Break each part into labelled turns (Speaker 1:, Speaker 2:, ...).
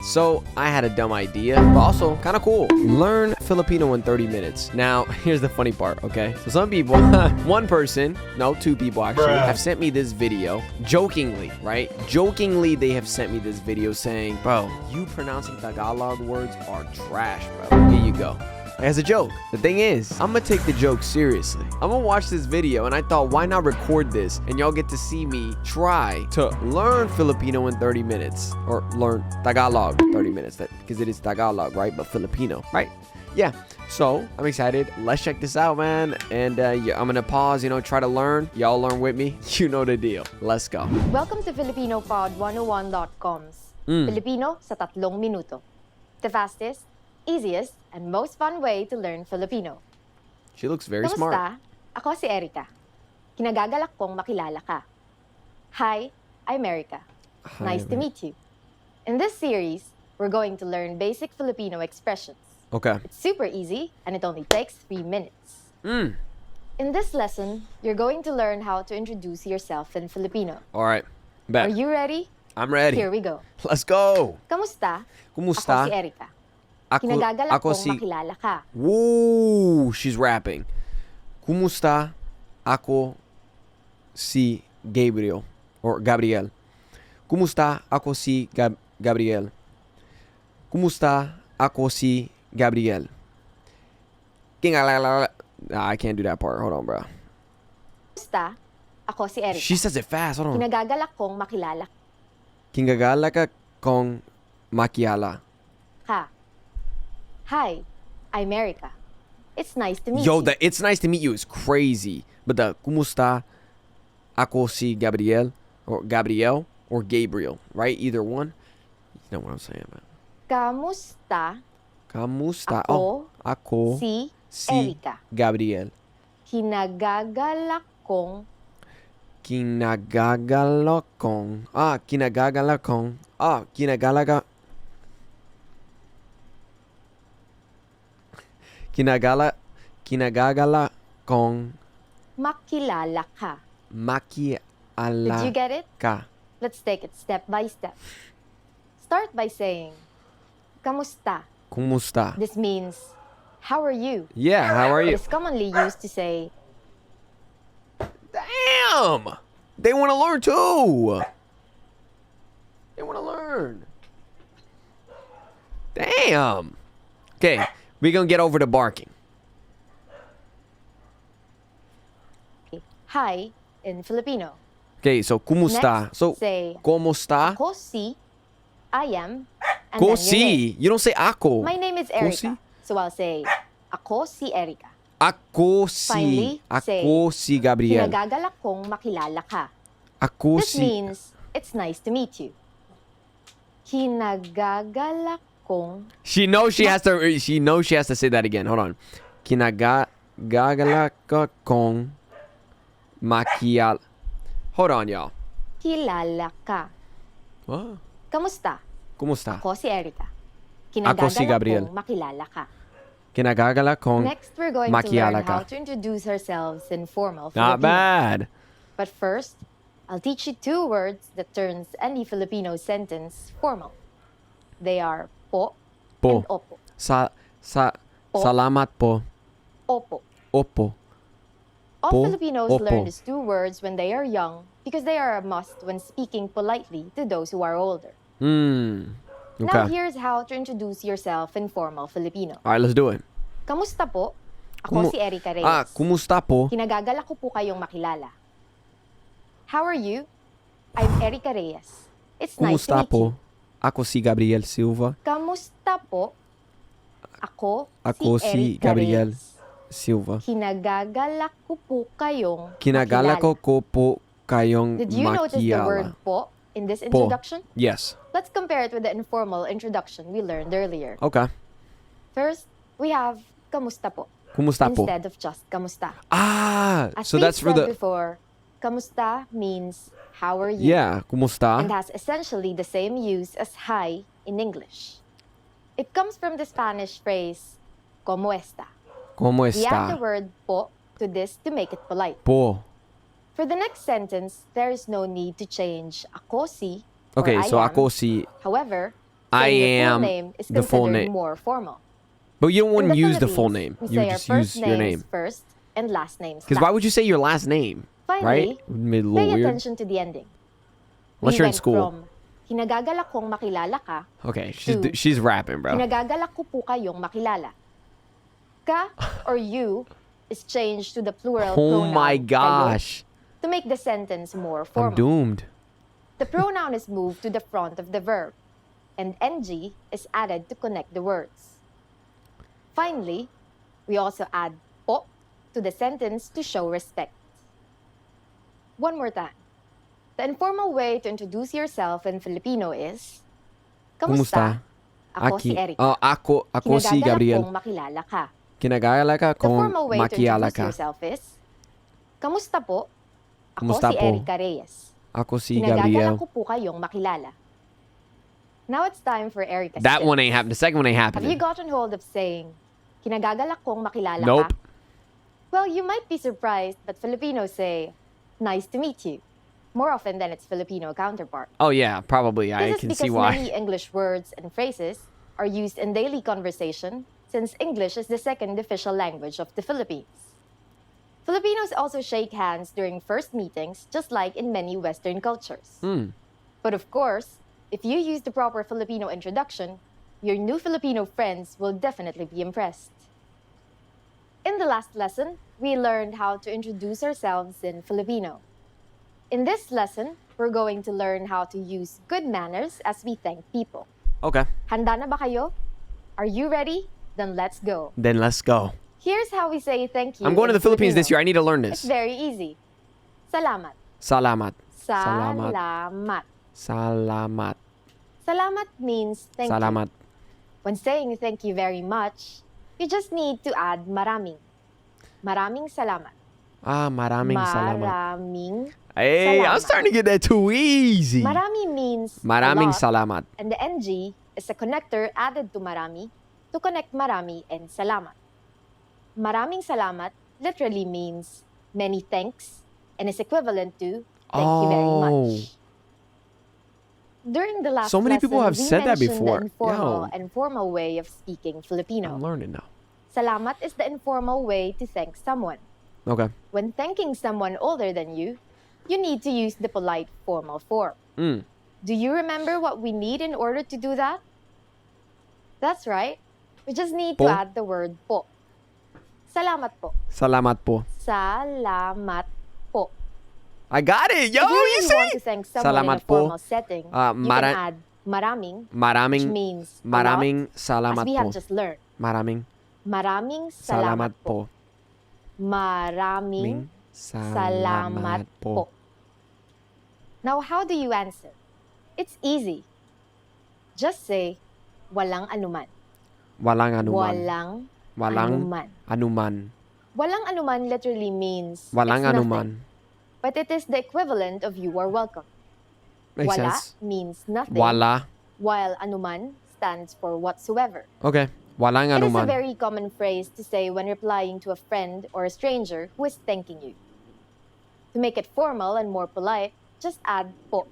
Speaker 1: So I had a dumb idea, but also kind of cool. Learn Filipino in 30 minutes. Now, here's the funny part, okay? So some people, one person, no, two people actually, have sent me this video jokingly, right? Jokingly, they have sent me this video saying, bro, you pronouncing Tagalog words are trash, bro. Here you go. As a joke. The thing is, I'm gonna take the joke seriously. I'm gonna watch this video and I thought, why not record this and y'all get to see me try to learn Filipino in 30 minutes or learn Tagalog 30 minutes because it is Tagalog, right? But Filipino, right? Yeah. So I'm excited. Let's check this out, man. And yeah, I'm gonna pause, try to learn. Y'all learn with me. You know the deal. Let's go.
Speaker 2: Welcome to FilipinoPod101.com's Filipino sa 3 minuto. The fastest, easiest, and most fun way to learn Filipino.
Speaker 1: She looks very smart.
Speaker 2: Kamusta? Ako si Erica. Kinagagalak kong makilala ka. Hi, I'm Erica. Nice to meet you. In this series, we're going to learn basic Filipino expressions.
Speaker 1: Okay.
Speaker 2: It's super easy, and it only takes 3 minutes. In this lesson, you're going to learn how to introduce yourself in Filipino.
Speaker 1: All right. Bet.
Speaker 2: Are you ready?
Speaker 1: I'm ready.
Speaker 2: Here we go.
Speaker 1: Let's go.
Speaker 2: Kamusta?
Speaker 1: Kumusta?
Speaker 2: Ako si Erica.
Speaker 1: Ako
Speaker 2: Kinagagalak kong
Speaker 1: si...
Speaker 2: makilala ka.
Speaker 1: Woo! She's rapping. Kumusta? Ako si Gabriel. Or Gabriel. Kumusta? Ako si Gabriel. Kumusta? Ako si Gabriel. I can't do that part. Hold on, bro.
Speaker 2: Kamusta? Ako si Erica.
Speaker 1: She says it fast. Hold on.
Speaker 2: Kinagagalak kong makilala
Speaker 1: Kingagalak kong makilala
Speaker 2: ka. Hi, I'm Erica. It's nice to meet
Speaker 1: Yo,
Speaker 2: you.
Speaker 1: the it's nice to meet you is crazy. But the kumusta? Ako si Gabriel or Gabriel, right? Either one. You know what I'm saying, man.
Speaker 2: Kamusta?
Speaker 1: Kamusta?
Speaker 2: Ako
Speaker 1: si
Speaker 2: Erica.
Speaker 1: Gabriel.
Speaker 2: Kinagagalak kong
Speaker 1: kinagagala kong
Speaker 2: makilala ka.
Speaker 1: makiala
Speaker 2: Did you get it?
Speaker 1: ka.
Speaker 2: Let's take it step by step. Start by saying, Kamusta?
Speaker 1: Kumusta?
Speaker 2: This means, how are you?
Speaker 1: Yeah, how are
Speaker 2: It
Speaker 1: you?
Speaker 2: is commonly used to say,
Speaker 1: Damn! They want to learn too. They want to learn. Damn. Okay, we're going to get over the barking.
Speaker 2: hi in Filipino.
Speaker 1: Okay, so kumusta?
Speaker 2: Next,
Speaker 1: So
Speaker 2: say,
Speaker 1: kumusta?
Speaker 2: Ako si, I am, and
Speaker 1: Ko
Speaker 2: then your name.
Speaker 1: si. You don't say ako.
Speaker 2: My name is
Speaker 1: Ko
Speaker 2: Erica.
Speaker 1: si?
Speaker 2: So I'll say, Ako si Erica.
Speaker 1: Ako si.
Speaker 2: Finally, say,
Speaker 1: Ako si Gabriel.
Speaker 2: Kinagagalak kong makilala ka.
Speaker 1: Ako
Speaker 2: This
Speaker 1: si.
Speaker 2: means, it's nice to meet you. Kinagagalak kong
Speaker 1: She knows she has to say that again. Hold on. Kinagagalak kong makial. Hold on, y'all.
Speaker 2: kilala ka.
Speaker 1: What?
Speaker 2: Kamusta?
Speaker 1: Kumusta?
Speaker 2: Ako si Erica.
Speaker 1: Ako si
Speaker 2: Kinagagalak
Speaker 1: Gabriel.
Speaker 2: kong makilala ka.
Speaker 1: Kinagagalak kong
Speaker 2: Next, we're going to
Speaker 1: makilala
Speaker 2: learn how
Speaker 1: ka.
Speaker 2: to introduce ourselves in formal
Speaker 1: Not
Speaker 2: Filipino.
Speaker 1: bad.
Speaker 2: But first, I'll teach you 2 words that turns any Filipino sentence formal. They are po,
Speaker 1: Po.
Speaker 2: and opo. Po.
Speaker 1: Salamat po.
Speaker 2: Opo.
Speaker 1: Opo.
Speaker 2: All
Speaker 1: Po,
Speaker 2: Filipinos
Speaker 1: opo.
Speaker 2: learn these 2 words when they are young because they are a must when speaking politely to those who are older. Now
Speaker 1: Okay.
Speaker 2: here's how to introduce yourself in formal Filipino.
Speaker 1: All right, let's do it.
Speaker 2: Kamusta po? Ako si Erica Reyes.
Speaker 1: Kumusta po?
Speaker 2: Kinagagalak ko po kayong makilala. How are you? I'm Erica Reyes. It's nice to
Speaker 1: Kumusta
Speaker 2: meet
Speaker 1: po?
Speaker 2: you.
Speaker 1: Ako si Gabriel Silva.
Speaker 2: Kamusta po? Ako
Speaker 1: si
Speaker 2: Erica
Speaker 1: Gabriel
Speaker 2: Reyes.
Speaker 1: Silva.
Speaker 2: Kinagagalak ko po kayong
Speaker 1: Kinagala ko
Speaker 2: makilala.
Speaker 1: po kayong
Speaker 2: Did you notice the word
Speaker 1: makilala.
Speaker 2: po in this
Speaker 1: Po.
Speaker 2: introduction?
Speaker 1: Yes.
Speaker 2: Let's compare it with the informal introduction we learned earlier.
Speaker 1: Okay.
Speaker 2: First, we have kamusta po
Speaker 1: Kumusta po?
Speaker 2: instead of just kamusta.
Speaker 1: As
Speaker 2: As
Speaker 1: that's for
Speaker 2: said
Speaker 1: the
Speaker 2: before, kamusta means how are you?
Speaker 1: Yeah, kumusta?
Speaker 2: And has essentially the same use as hi in English. It comes from the Spanish phrase como está.
Speaker 1: ¿Cómo
Speaker 2: We add the
Speaker 1: está?
Speaker 2: word po to this to make it polite.
Speaker 1: Po.
Speaker 2: For the next sentence, there is no need to change ako si or
Speaker 1: Okay,
Speaker 2: I
Speaker 1: so
Speaker 2: am.
Speaker 1: ako si
Speaker 2: However,
Speaker 1: I
Speaker 2: Saying
Speaker 1: am
Speaker 2: the full name is
Speaker 1: the full
Speaker 2: considered
Speaker 1: name.
Speaker 2: more formal.
Speaker 1: But you
Speaker 2: In
Speaker 1: wouldn't
Speaker 2: the
Speaker 1: use the full
Speaker 2: Philippines,
Speaker 1: name.
Speaker 2: we
Speaker 1: You
Speaker 2: say
Speaker 1: would
Speaker 2: our
Speaker 1: just
Speaker 2: first
Speaker 1: use your
Speaker 2: names
Speaker 1: name.
Speaker 2: first and last names
Speaker 1: Because why
Speaker 2: last.
Speaker 1: would you say your last name?
Speaker 2: Finally,
Speaker 1: Right? Made a
Speaker 2: pay
Speaker 1: little weird.
Speaker 2: attention to the ending.
Speaker 1: Unless
Speaker 2: We
Speaker 1: you're in
Speaker 2: went
Speaker 1: school.
Speaker 2: from kinagagalak kong makilala ka
Speaker 1: Okay,
Speaker 2: to
Speaker 1: she's rapping, bro.
Speaker 2: kinagagalak ko po kayong makilala. Ka or you is changed to the plural
Speaker 1: Oh
Speaker 2: pronoun
Speaker 1: my
Speaker 2: kayo
Speaker 1: gosh.
Speaker 2: to make the sentence more
Speaker 1: I'm
Speaker 2: formal.
Speaker 1: doomed.
Speaker 2: The pronoun is moved to the front of the verb, and ng is added to connect the words. Finally, we also add po to the sentence to show respect. One more time. The informal way to introduce yourself in Filipino is, Kamusta? Ako si Erica.
Speaker 1: Ako si
Speaker 2: Kinagagalak
Speaker 1: Gabriel.
Speaker 2: kong makilala ka.
Speaker 1: Kinagala ka
Speaker 2: The
Speaker 1: kung
Speaker 2: formal way to
Speaker 1: makilala
Speaker 2: introduce
Speaker 1: ka.
Speaker 2: yourself is, Kamusta po? Ako
Speaker 1: Kamusta
Speaker 2: si
Speaker 1: po?
Speaker 2: Erica Reyes.
Speaker 1: Ako si
Speaker 2: Kinagagalak
Speaker 1: Gabriel.
Speaker 2: ko po kayong makilala. Now it's time for Erica's
Speaker 1: That
Speaker 2: tip.
Speaker 1: one ain't happening. The second one ain't
Speaker 2: Have you
Speaker 1: happening.
Speaker 2: gotten hold of saying, Kinagagalak kong makilala
Speaker 1: Nope.
Speaker 2: ka? Well, you might be surprised, but Filipinos say, Nice to meet you, more often than its Filipino counterpart.
Speaker 1: Oh yeah, probably. I
Speaker 2: This is
Speaker 1: can
Speaker 2: because
Speaker 1: see why.
Speaker 2: many English words and phrases are used in daily conversation, since English is the second official language of the Philippines. Filipinos also shake hands during first meetings, just like in many Western cultures. But of course, if you use the proper Filipino introduction, your new Filipino friends will definitely be impressed. In the last lesson, we learned how to introduce ourselves in Filipino. In this lesson, we're going to learn how to use good manners as we thank people.
Speaker 1: Okay.
Speaker 2: Handa na ba kayo? Are you ready? Then let's go.
Speaker 1: Then let's go.
Speaker 2: Here's how we say thank you.
Speaker 1: I'm going to
Speaker 2: in
Speaker 1: the Philippines
Speaker 2: Filipino.
Speaker 1: this year. I need to learn
Speaker 2: It's
Speaker 1: this.
Speaker 2: very easy. Salamat.
Speaker 1: Salamat.
Speaker 2: Salamat.
Speaker 1: Salamat.
Speaker 2: Salamat means thank
Speaker 1: Salamat.
Speaker 2: you. When saying thank you very much, you just need to add maraming. Maraming salamat.
Speaker 1: Maraming salamat.
Speaker 2: Maraming
Speaker 1: Hey, I'm
Speaker 2: salamat.
Speaker 1: starting to get that too easy.
Speaker 2: Marami means
Speaker 1: Maraming
Speaker 2: a lot,
Speaker 1: salamat.
Speaker 2: and the ng is a connector added to marami to connect marami and salamat. Maraming salamat literally means many thanks and is equivalent to thank you very much. During the last
Speaker 1: So many
Speaker 2: lesson,
Speaker 1: people have
Speaker 2: we
Speaker 1: said that
Speaker 2: mentioned
Speaker 1: before.
Speaker 2: the informal
Speaker 1: Yo.
Speaker 2: and formal way of speaking Filipino.
Speaker 1: I'm learning now.
Speaker 2: Salamat is the informal way to thank someone.
Speaker 1: Okay.
Speaker 2: When thanking someone older than you need to use the polite formal form. Do you remember what we need in order to do that? That's right. We just need
Speaker 1: Po?
Speaker 2: to add the word po. Salamat po.
Speaker 1: Salamat po.
Speaker 2: Salamat po.
Speaker 1: I got it. Yo,
Speaker 2: If you
Speaker 1: you
Speaker 2: really want to
Speaker 1: see?
Speaker 2: thank someone
Speaker 1: Salamat
Speaker 2: in a formal
Speaker 1: po.
Speaker 2: setting, you can add maraming, which
Speaker 1: Maraming
Speaker 2: means
Speaker 1: maraming
Speaker 2: a lot,
Speaker 1: salamat
Speaker 2: as we
Speaker 1: po.
Speaker 2: have just learned.
Speaker 1: Salamat
Speaker 2: Maraming salamat po.
Speaker 1: po.
Speaker 2: Maraming salamat po. Now, how do you answer? It's easy. Just say, walang anuman.
Speaker 1: Walang anuman.
Speaker 2: Walang
Speaker 1: Walang
Speaker 2: anuman.
Speaker 1: anuman.
Speaker 2: Walang anuman literally means
Speaker 1: Walang
Speaker 2: it's
Speaker 1: anuman.
Speaker 2: nothing. But it is the equivalent of you are welcome.
Speaker 1: Makes
Speaker 2: Wala
Speaker 1: sense.
Speaker 2: means nothing,
Speaker 1: Wala.
Speaker 2: while anuman stands for whatsoever.
Speaker 1: Okay. Walang
Speaker 2: It is a
Speaker 1: anuman.
Speaker 2: very common phrase to say when replying to a friend or a stranger who is thanking you. To make it formal and more polite, just add po.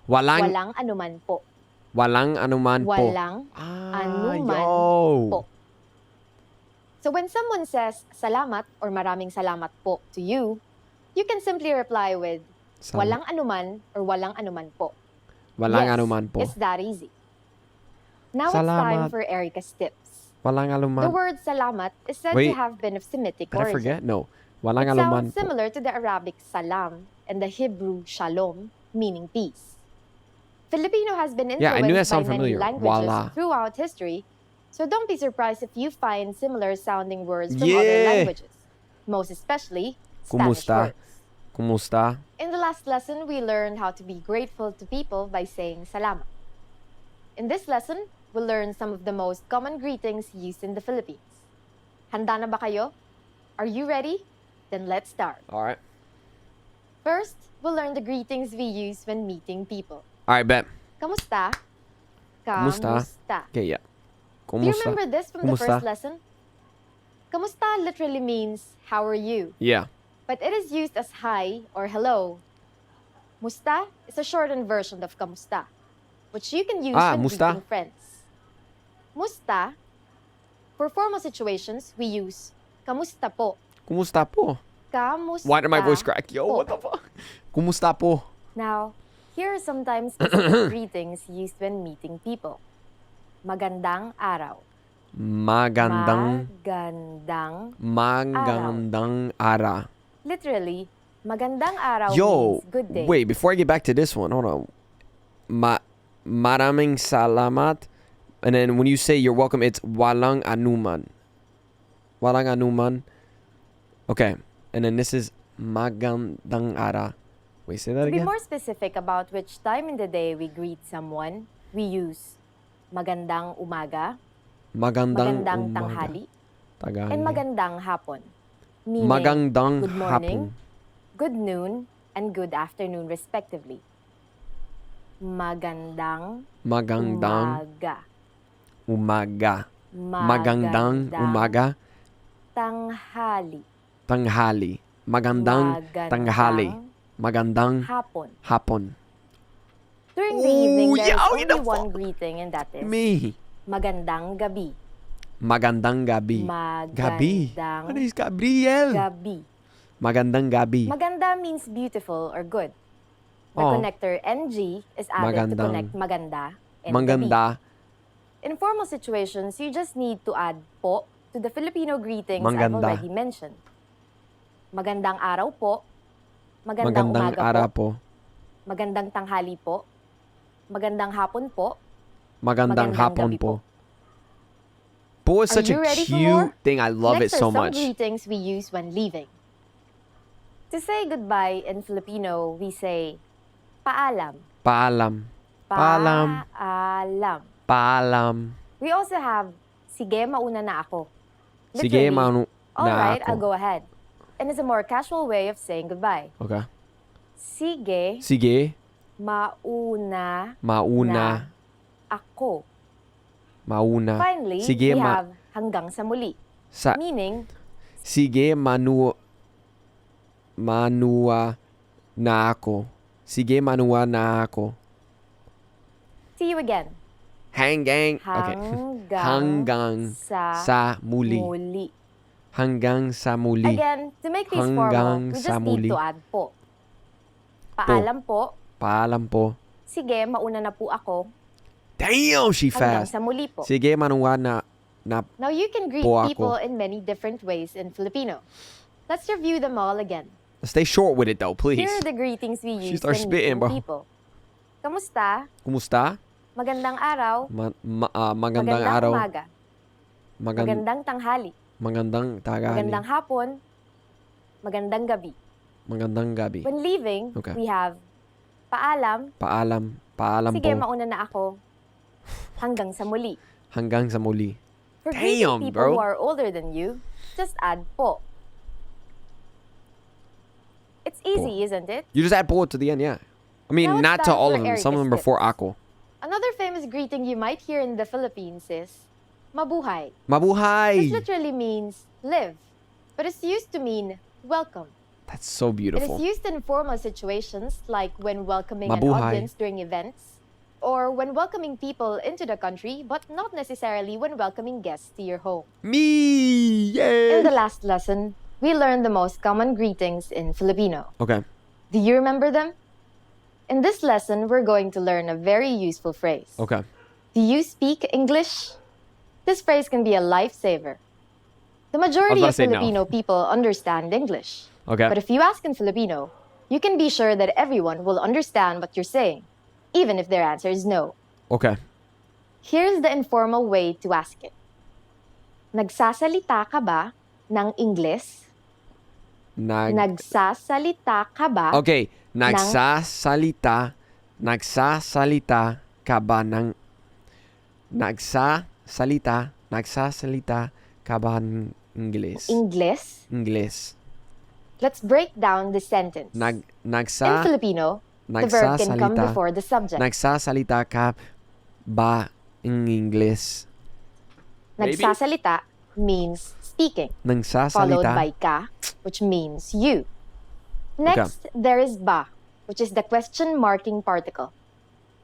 Speaker 1: Walang
Speaker 2: Walang anuman po.
Speaker 1: walang anuman po.
Speaker 2: Walang anuman
Speaker 1: yo.
Speaker 2: po. So when someone says salamat or maraming salamat po to you, you can simply reply with walang anuman or walang anuman po.
Speaker 1: Walang
Speaker 2: Yes,
Speaker 1: anuman po.
Speaker 2: it's that easy. Now it's
Speaker 1: Salamat.
Speaker 2: time for Erica's tips.
Speaker 1: Walang
Speaker 2: The
Speaker 1: anuman.
Speaker 2: word salamat is said
Speaker 1: Wait,
Speaker 2: to have been of Semitic
Speaker 1: Did I
Speaker 2: origin.
Speaker 1: forget? No. Walang
Speaker 2: It
Speaker 1: anuman
Speaker 2: sounds
Speaker 1: po.
Speaker 2: similar to the Arabic salam and the Hebrew shalom, meaning peace. Filipino has been
Speaker 1: Yeah, I knew that
Speaker 2: influenced
Speaker 1: sounded
Speaker 2: by many
Speaker 1: familiar.
Speaker 2: languages
Speaker 1: Wala.
Speaker 2: throughout history, so don't be surprised if you find similar sounding words from other
Speaker 1: Yeah.
Speaker 2: languages, most especially Spanish
Speaker 1: Kumusta?
Speaker 2: words.
Speaker 1: Kumusta?
Speaker 2: In the last lesson, we learned how to be grateful to people by saying salamat. In this lesson, we'll learn some of the most common greetings used in the Philippines. Handa na ba kayo? Are you ready? Then let's start.
Speaker 1: All right.
Speaker 2: First, we'll learn the greetings we use when meeting people.
Speaker 1: All right, bet.
Speaker 2: Kamusta?
Speaker 1: Kamusta?
Speaker 2: Kamusta.
Speaker 1: Okay, yeah.
Speaker 2: Do you
Speaker 1: Kumusta?
Speaker 2: remember this from the
Speaker 1: Kumusta?
Speaker 2: first lesson? Kamusta literally means how are you,
Speaker 1: Yeah.
Speaker 2: but it is used as hi or hello. Musta is a shortened version of kamusta. which you can use when
Speaker 1: musta.
Speaker 2: greeting friends. Musta. For formal situations, we use kamusta po.
Speaker 1: Kumusta po?
Speaker 2: Kamusta
Speaker 1: Why did my voice crack? Yo,
Speaker 2: po.
Speaker 1: what the fuck? Kumusta po?
Speaker 2: Now, here are sometimes specific greetings used when meeting people. Magandang araw.
Speaker 1: Magandang ara.
Speaker 2: Literally, magandang araw
Speaker 1: Yo,
Speaker 2: means good day.
Speaker 1: wait, before I get back to this one, hold on. Maraming salamat. And then when you say you're welcome, it's walang anuman. Walang anuman. Okay. And then this is magandang ara. Wait, say that
Speaker 2: To be
Speaker 1: again?
Speaker 2: more specific about which time in the day we greet someone, we use magandang umaga,
Speaker 1: Magandang
Speaker 2: magandang
Speaker 1: umaga.
Speaker 2: tanghali,
Speaker 1: Taghali.
Speaker 2: and magandang hapon. Meaning,
Speaker 1: Magandang
Speaker 2: good morning,
Speaker 1: hapon.
Speaker 2: good noon, and good afternoon respectively. Magandang
Speaker 1: umaga. Magandang umaga.
Speaker 2: Tanghali.
Speaker 1: Magandang tanghali. Magandang
Speaker 2: Hapon.
Speaker 1: hapon.
Speaker 2: During the evening, there
Speaker 1: yeah,
Speaker 2: is
Speaker 1: oh,
Speaker 2: only
Speaker 1: the
Speaker 2: one
Speaker 1: fuck?
Speaker 2: greeting, and that is
Speaker 1: Me.
Speaker 2: magandang gabi.
Speaker 1: Magandang gabi. Gabi.
Speaker 2: Magandang
Speaker 1: What is Gabriel?
Speaker 2: gabi.
Speaker 1: Magandang gabi.
Speaker 2: Maganda means beautiful or good. The
Speaker 1: Oh.
Speaker 2: connector NG is added to
Speaker 1: Magandang.
Speaker 2: connect maganda and gabi.
Speaker 1: Maganda.
Speaker 2: In formal situations, you just need to add po to the Filipino greetings
Speaker 1: Maganda.
Speaker 2: I've already mentioned. Magandang araw po. Magandang
Speaker 1: Magandang
Speaker 2: umaga
Speaker 1: ara
Speaker 2: po.
Speaker 1: po.
Speaker 2: Magandang tanghali po. Magandang hapon po.
Speaker 1: Magandang
Speaker 2: Magandang
Speaker 1: hapon
Speaker 2: gabi
Speaker 1: po.
Speaker 2: po.
Speaker 1: Po is
Speaker 2: Are
Speaker 1: such
Speaker 2: you
Speaker 1: a
Speaker 2: ready for
Speaker 1: cute
Speaker 2: more?
Speaker 1: thing. I love
Speaker 2: Next
Speaker 1: it so
Speaker 2: are some
Speaker 1: much.
Speaker 2: greetings we use when leaving. To say goodbye in Filipino, we say paalam.
Speaker 1: Paalam. Paalam.
Speaker 2: Paalam.
Speaker 1: Paalam.
Speaker 2: We also have sige mauna na ako.
Speaker 1: Sige,
Speaker 2: Literally,
Speaker 1: manu
Speaker 2: all
Speaker 1: na
Speaker 2: right,
Speaker 1: ako.
Speaker 2: I'll go ahead. And it's a more casual way of saying goodbye.
Speaker 1: Okay.
Speaker 2: Sige
Speaker 1: Sige,
Speaker 2: mauna
Speaker 1: mauna.
Speaker 2: ako.
Speaker 1: Mauna.
Speaker 2: Finally,
Speaker 1: Sige,
Speaker 2: we have hanggang sa muli.
Speaker 1: Sa
Speaker 2: Meaning,
Speaker 1: sige, manua na ako. Sige, manua na ako.
Speaker 2: see you again.
Speaker 1: Hanggang. Okay. Hanggang sa muli.
Speaker 2: muli.
Speaker 1: Hanggang sa muli.
Speaker 2: Again, to make these formal,
Speaker 1: Hanggang
Speaker 2: we
Speaker 1: sa
Speaker 2: just
Speaker 1: muli.
Speaker 2: need to add po. Paalam po.
Speaker 1: Paalam po.
Speaker 2: Sige, mauna na po ako.
Speaker 1: Damn, she
Speaker 2: Hanggang
Speaker 1: fast.
Speaker 2: sa muli po.
Speaker 1: Sige, manua na
Speaker 2: Now, you can greet
Speaker 1: po ako.
Speaker 2: people in many different ways in Filipino. Let's review them all again.
Speaker 1: Stay short with it though, please.
Speaker 2: Here are the greetings we
Speaker 1: She
Speaker 2: use
Speaker 1: starts
Speaker 2: when
Speaker 1: spitting,
Speaker 2: meeting
Speaker 1: bro.
Speaker 2: people. Kamusta?
Speaker 1: Kumusta?
Speaker 2: Magandang araw.
Speaker 1: Magandang araw.
Speaker 2: umaga. Magandang tanghali.
Speaker 1: Magandang taghali.
Speaker 2: Magandang hapon. Magandang gabi.
Speaker 1: Magandang gabi.
Speaker 2: When leaving,
Speaker 1: Okay.
Speaker 2: we have paalam.
Speaker 1: Paalam
Speaker 2: Sige,
Speaker 1: po.
Speaker 2: mauna na ako. Hanggang sa muli.
Speaker 1: Hanggang sa muli.
Speaker 2: For
Speaker 1: Damn,
Speaker 2: greeting people
Speaker 1: bro.
Speaker 2: who are older than you, just add po. It's easy, isn't it?
Speaker 1: You just add po to the end, yeah. I mean,
Speaker 2: Now it's
Speaker 1: not to
Speaker 2: time
Speaker 1: all
Speaker 2: for
Speaker 1: of them.
Speaker 2: Erica's
Speaker 1: Some of them before ako.
Speaker 2: Another famous greeting you might hear in the Philippines is mabuhay. This
Speaker 1: Mabuhay.
Speaker 2: literally means live, but it's used to mean welcome.
Speaker 1: That's so
Speaker 2: It is
Speaker 1: beautiful.
Speaker 2: used in formal situations like when welcoming an
Speaker 1: Mabuhay.
Speaker 2: audience during events, or when welcoming people into the country, but not necessarily when welcoming guests to your home.
Speaker 1: Me,
Speaker 2: In the
Speaker 1: yeah.
Speaker 2: last lesson, we learned the most common greetings in Filipino.
Speaker 1: Okay.
Speaker 2: Do you remember them? In this lesson, we're going to learn a very useful phrase.
Speaker 1: Okay.
Speaker 2: Do you speak English? This phrase can be a lifesaver. The majority
Speaker 1: about
Speaker 2: of
Speaker 1: to say no.
Speaker 2: Filipino people understand English.
Speaker 1: Okay.
Speaker 2: But if you ask in Filipino, you can be sure that everyone will understand what you're saying, even if their answer is no.
Speaker 1: Okay.
Speaker 2: Here's the informal way to ask it. Nagsasalita ka ba ng Ingles? Nagsasalita ka ba?
Speaker 1: Okay. Nagsasalita ka ba ng nagsasalita ka ba ng Ingles?
Speaker 2: Ingles?
Speaker 1: Ingles.
Speaker 2: Let's break down the sentence. In Filipino, the verb can come before the subject.
Speaker 1: Nagsasalita ka ba ng Ingles? Maybe?
Speaker 2: Nagsasalita means speaking, followed
Speaker 1: Nagsasalita.
Speaker 2: by ka, which means you. Next, there is ba, which is the question marking particle.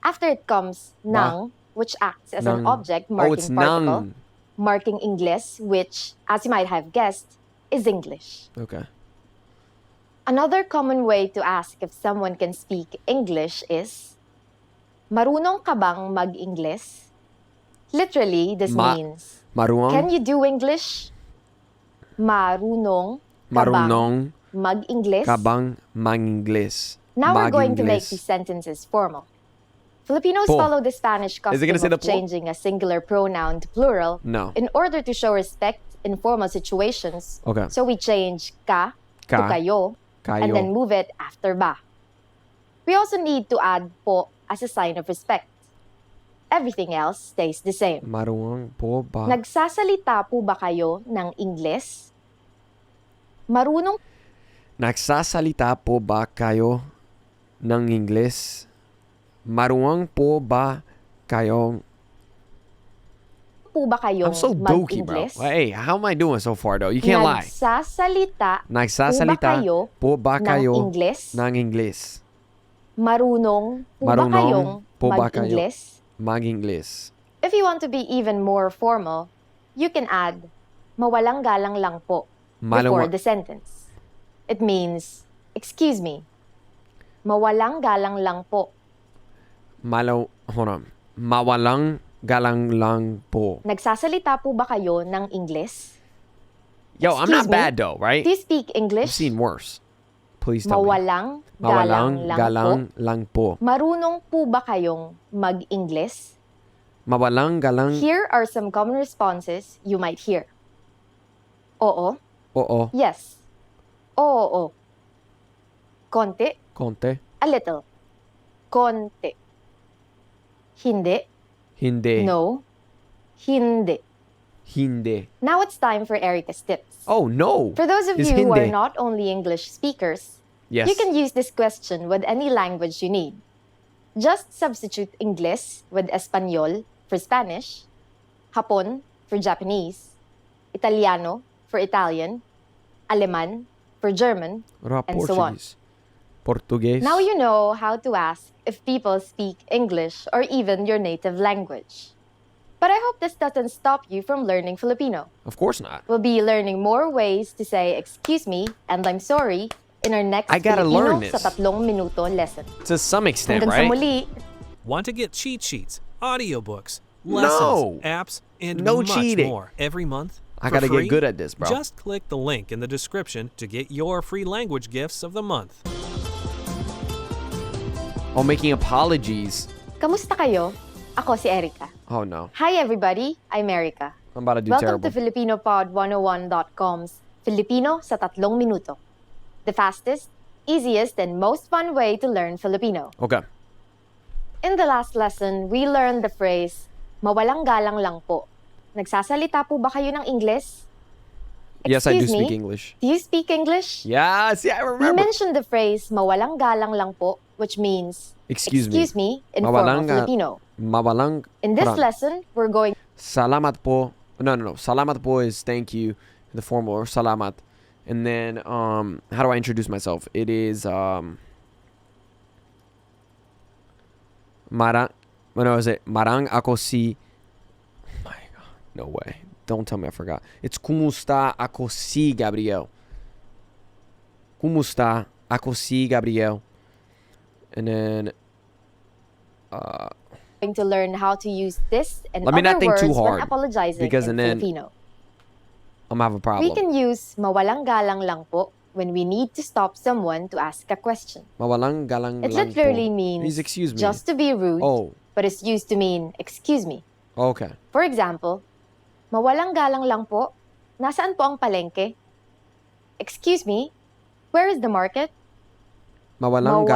Speaker 2: After it comes nang, which acts as an
Speaker 1: Nang.
Speaker 2: object
Speaker 1: Oh,
Speaker 2: marking
Speaker 1: it's
Speaker 2: particle,
Speaker 1: nang.
Speaker 2: marking Ingles, which, as you might have guessed, is English.
Speaker 1: Okay.
Speaker 2: Another common way to ask if someone can speak English is, marunong ka bang mag-Ingles? Literally, this means,
Speaker 1: Maruang.
Speaker 2: can you do English? Marunong ka bang
Speaker 1: Marunong
Speaker 2: mag-Ingles?
Speaker 1: kabang mang-Ingles.
Speaker 2: Now we're going to make
Speaker 1: Mag-Ingles.
Speaker 2: these sentences formal. Filipinos
Speaker 1: Po.
Speaker 2: follow the Spanish
Speaker 1: Is it
Speaker 2: custom
Speaker 1: gonna say the
Speaker 2: of
Speaker 1: po?
Speaker 2: changing a singular pronoun to plural
Speaker 1: No.
Speaker 2: in order to show respect in formal situations.
Speaker 1: Okay.
Speaker 2: So we change ka to
Speaker 1: Ka.
Speaker 2: kayo, and
Speaker 1: Kayo.
Speaker 2: then move it after ba. We also need to add po as a sign of respect. Everything else stays the same.
Speaker 1: Maruang po ba?
Speaker 2: Nagsasalita po ba kayo ng Ingles? Marunong
Speaker 1: Nagsasalita po ba kayo ng Ingles? Maruang po ba kayo?
Speaker 2: po ba kayo
Speaker 1: I'm so dokey, bro.
Speaker 2: mag-Ingles?
Speaker 1: Hey, how am I doing so far, though? You can't lie.
Speaker 2: Nagsasalita
Speaker 1: Nagsasalita po ba
Speaker 2: ng
Speaker 1: kayo
Speaker 2: Ingles?
Speaker 1: ng Ingles?
Speaker 2: Marunong po ba
Speaker 1: Marunong
Speaker 2: kayong
Speaker 1: po ba kayo
Speaker 2: mag-Ingles?
Speaker 1: mag-Ingles?
Speaker 2: If you want to be even more formal, you can add mawalang galang lang po before the sentence. It means, excuse me. Mawalang galang lang po.
Speaker 1: Hold on. Mawalang galang lang po.
Speaker 2: Nagsasalita po ba kayo ng Ingles?
Speaker 1: Yo, I'm not
Speaker 2: Excuse me?
Speaker 1: bad though, right?
Speaker 2: Do you speak
Speaker 1: I've
Speaker 2: English?
Speaker 1: seen worse. Please tell me.
Speaker 2: Mawalang
Speaker 1: Mawalang
Speaker 2: galang lang po.
Speaker 1: galang lang po.
Speaker 2: Marunong po ba kayong mag-Ingles?
Speaker 1: Mawalang galang.
Speaker 2: Here are some common responses you might hear. Oo.
Speaker 1: Oo.
Speaker 2: Yes. Oo. Konti.
Speaker 1: Konti.
Speaker 2: A little. Konti. Hindi.
Speaker 1: Hindi.
Speaker 2: No. Hindi.
Speaker 1: Hindi.
Speaker 2: Now it's time for Erica's tips.
Speaker 1: Oh, no.
Speaker 2: For those of
Speaker 1: It's
Speaker 2: you who are
Speaker 1: hindi.
Speaker 2: not only English speakers,
Speaker 1: Yes.
Speaker 2: you can use this question with any language you need. Just substitute Ingles with Espanol for Spanish, Hapon for Japanese, Italiano for Italian, Aleman for German, and so on.
Speaker 1: Portuguese.
Speaker 2: Now you know how to ask if people speak English or even your native language. But I hope this doesn't stop you from learning Filipino.
Speaker 1: Of course not.
Speaker 2: We'll be learning more ways to say excuse me and I'm sorry in our next
Speaker 1: I gotta
Speaker 2: Filipino
Speaker 1: learn this.
Speaker 2: sa 3 minuto lesson.
Speaker 1: To some extent,
Speaker 2: Hanggang sa
Speaker 1: right?
Speaker 2: muli,
Speaker 3: Want to get cheat sheets, audiobooks, lessons,
Speaker 1: No.
Speaker 3: apps, and
Speaker 1: No
Speaker 3: much
Speaker 1: cheating.
Speaker 3: more every month?
Speaker 1: I
Speaker 3: for
Speaker 1: gotta
Speaker 3: free?
Speaker 1: get good at this, bro.
Speaker 3: Just click the link in the description to get your free language gifts of the month.
Speaker 1: Oh, making apologies.
Speaker 2: kamusta kayo? Ako si Erica.
Speaker 1: Oh, no.
Speaker 2: Hi everybody, I'm Erica.
Speaker 1: I'm about to do
Speaker 2: Welcome
Speaker 1: terrible.
Speaker 2: to FilipinoPod101.com's Filipino sa 3 minuto. The fastest, easiest, and most fun way to learn Filipino.
Speaker 1: Okay.
Speaker 2: In the last lesson, we learned the phrase, mawalang galang lang po. Nagsasalita po ba kayo ng Ingles?
Speaker 1: Yes, I do
Speaker 2: Excuse me,
Speaker 1: speak English.
Speaker 2: Do you speak English?
Speaker 1: Yeah, see, I
Speaker 2: We
Speaker 1: remember.
Speaker 2: mentioned the phrase, mawalang galang lang po, which means,
Speaker 1: Excuse me.
Speaker 2: in
Speaker 1: Mawalang
Speaker 2: formal Filipino.
Speaker 1: Mawalang.
Speaker 2: In this
Speaker 1: hold on.
Speaker 2: lesson, we're going
Speaker 1: Salamat po. No. Salamat po is thank you, the formal, or salamat. And then, how do I introduce myself? It is, Marang. What is it? Marang ako si. Oh my God. No way. Don't tell me I forgot. It's kumusta ako si Gabriel. Kumusta ako si Gabriel. And then,
Speaker 2: to learn how to use this and
Speaker 1: Let me
Speaker 2: other
Speaker 1: not think
Speaker 2: words
Speaker 1: too hard,
Speaker 2: when apologizing
Speaker 1: because
Speaker 2: in
Speaker 1: and then
Speaker 2: Filipino.
Speaker 1: I'm gonna have a problem.
Speaker 2: We can use mawalang galang lang po when we need to stop someone to ask a question.
Speaker 1: Mawalang galang
Speaker 2: It
Speaker 1: lang
Speaker 2: literally
Speaker 1: po.
Speaker 2: means
Speaker 1: Excuse me.
Speaker 2: just to be rude,
Speaker 1: Oh,
Speaker 2: but it's used to mean excuse me.
Speaker 1: okay.
Speaker 2: For example, mawalang galang lang po, nasaan po ang palengke? Excuse me, where is the market?
Speaker 1: Mawalang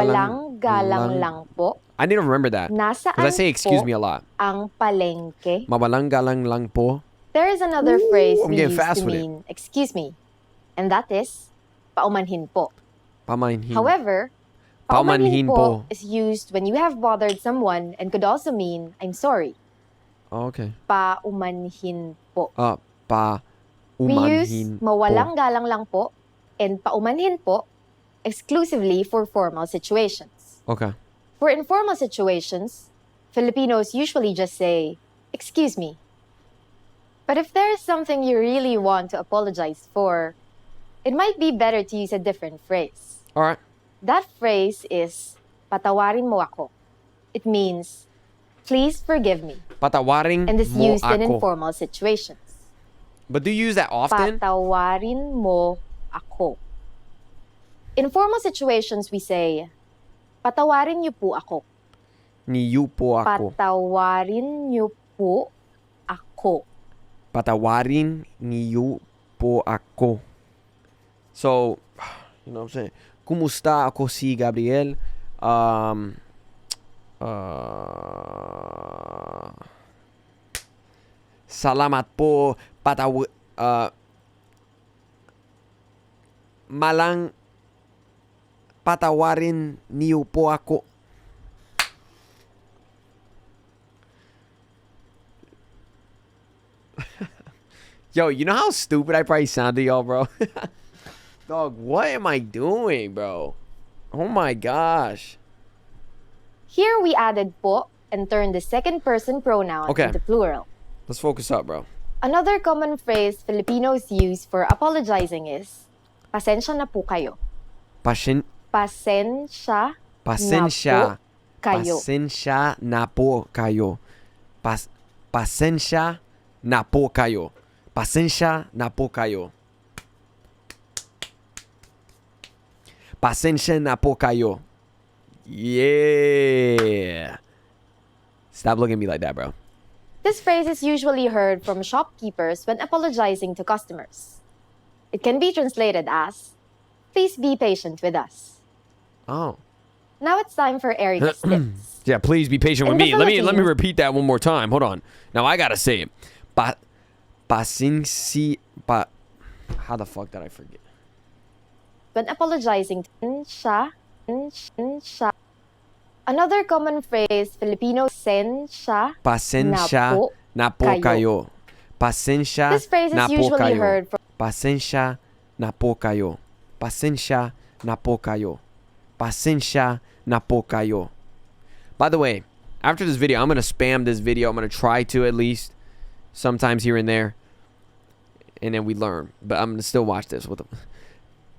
Speaker 2: galang lang po,
Speaker 1: I need to remember that.
Speaker 2: nasaan
Speaker 1: Because I say excuse
Speaker 2: po
Speaker 1: me a lot.
Speaker 2: ang palengke?
Speaker 1: Mawalang galang lang po.
Speaker 2: There is another phrase
Speaker 1: I'm
Speaker 2: we
Speaker 1: getting
Speaker 2: use
Speaker 1: fast
Speaker 2: to
Speaker 1: with it.
Speaker 2: mean excuse me, and that is paumanhin po.
Speaker 1: Pamanhin.
Speaker 2: However,
Speaker 1: Paumanhin
Speaker 2: paumanhin po
Speaker 1: po.
Speaker 2: is used when you have bothered someone and could also mean I'm sorry.
Speaker 1: Oh, okay.
Speaker 2: Paumanhin po. We use
Speaker 1: Umanhin
Speaker 2: mawalang
Speaker 1: po.
Speaker 2: galang lang po and paumanhin po exclusively for formal situations.
Speaker 1: Okay.
Speaker 2: For informal situations, Filipinos usually just say, "Excuse me." But if there is something you really want to apologize for, it might be better to use a different phrase.
Speaker 1: All right.
Speaker 2: That phrase is, "Patawarin mo ako." It means, "Please forgive me,"
Speaker 1: Patawarin
Speaker 2: and is
Speaker 1: mo
Speaker 2: used in
Speaker 1: ako.
Speaker 2: informal situations.
Speaker 1: But do you use that often?
Speaker 2: Patawarin mo ako. In formal situations, we say, "Patawarin niyo po ako."
Speaker 1: Niyo po ako.
Speaker 2: Patawarin niyo po ako.
Speaker 1: Patawarin niyo po ako. So, you know what I'm saying? Kumusta ako si Gabriel? Salamat po. Malang patawarin niyo po ako. Yo, you know how stupid I probably sound to y'all, bro? Dog, what am I doing, bro? Oh my gosh.
Speaker 2: Here we added po and turned the second person pronoun
Speaker 1: Okay.
Speaker 2: into plural.
Speaker 1: Let's focus up, bro.
Speaker 2: Another common phrase Filipinos use for apologizing is, "Pasensya na po kayo."
Speaker 1: Pasensya
Speaker 2: Pasensya kayo.
Speaker 1: Pasensya na po kayo. Pasensya na po kayo. Pasensya na po kayo. Pasensya na po kayo. Yeah. Stop looking at me like that, bro.
Speaker 2: This phrase is usually heard from shopkeepers when apologizing to customers. It can be translated as, "Please be patient with us."
Speaker 1: Oh.
Speaker 2: Now it's time for Erica's tips.
Speaker 1: Yeah, please be patient with
Speaker 2: In
Speaker 1: me.
Speaker 2: the
Speaker 1: Let me
Speaker 2: Philippines-
Speaker 1: repeat that one more time. Hold on. Now I gotta say it. How the fuck did I forget?
Speaker 2: When apologizing to Another common phrase Filipino sensya
Speaker 1: Pasensya na po kayo. Pasensya
Speaker 2: This phrase is
Speaker 1: na po
Speaker 2: usually
Speaker 1: kayo.
Speaker 2: heard from
Speaker 1: Pasensya na po kayo. Pasensya na po kayo. Pasensya na po kayo. By the way, after this video, I'm going to spam this video. I'm going to try to at least sometimes here and there. And then we learn. But I'm going to still watch this.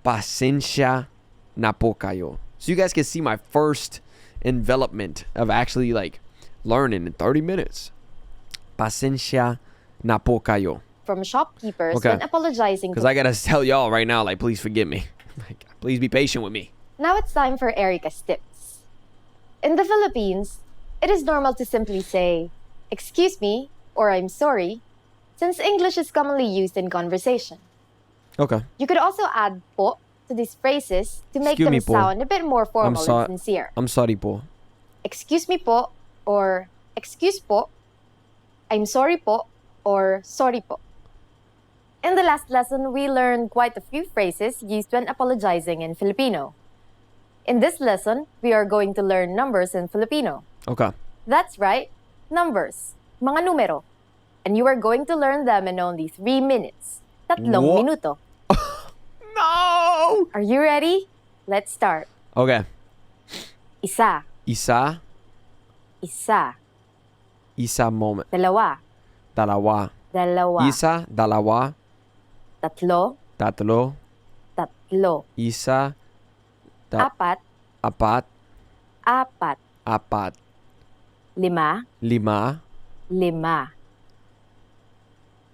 Speaker 1: Pasensya na po kayo. So you guys can see my first envelopment of actually like learning in 30 minutes. Pasensya na po kayo.
Speaker 2: shopkeepers
Speaker 1: Okay.
Speaker 2: when apologizing
Speaker 1: Because
Speaker 2: to
Speaker 1: I got to tell y'all right now, like, please forgive me. Like, please be patient with me.
Speaker 2: Now it's time for Erica's tips. In the Philippines, it is normal to simply say, "Excuse me," or "I'm sorry," since English is commonly used in conversation.
Speaker 1: Okay.
Speaker 2: You could also add po to these phrases to make
Speaker 1: Excuse
Speaker 2: them
Speaker 1: me po.
Speaker 2: sound a bit more formal
Speaker 1: sorry.
Speaker 2: and sincere.
Speaker 1: I'm sorry po.
Speaker 2: Excuse me po, or excuse po. I'm sorry po, or sorry po. In the last lesson, we learned quite a few phrases used when apologizing in Filipino. In this lesson, we are going to learn numbers in Filipino.
Speaker 1: Okay.
Speaker 2: That's right, numbers, mga numero. And you are going to learn them in only 3 minutes. Tatlong
Speaker 1: What?
Speaker 2: minuto.
Speaker 1: No!
Speaker 2: Are you ready? Let's start.
Speaker 1: Okay.
Speaker 2: Isa,
Speaker 1: Isa.
Speaker 2: isa,
Speaker 1: Isa moment.
Speaker 2: dalawa,
Speaker 1: Dalawa.
Speaker 2: dalawa,
Speaker 1: Isa. Dalawa.
Speaker 2: tatlo,
Speaker 1: Tatlo.
Speaker 2: tatlo,
Speaker 1: Isa.
Speaker 2: apat,
Speaker 1: Apat.
Speaker 2: apat,
Speaker 1: Apat.
Speaker 2: lima,
Speaker 1: Lima.
Speaker 2: lima,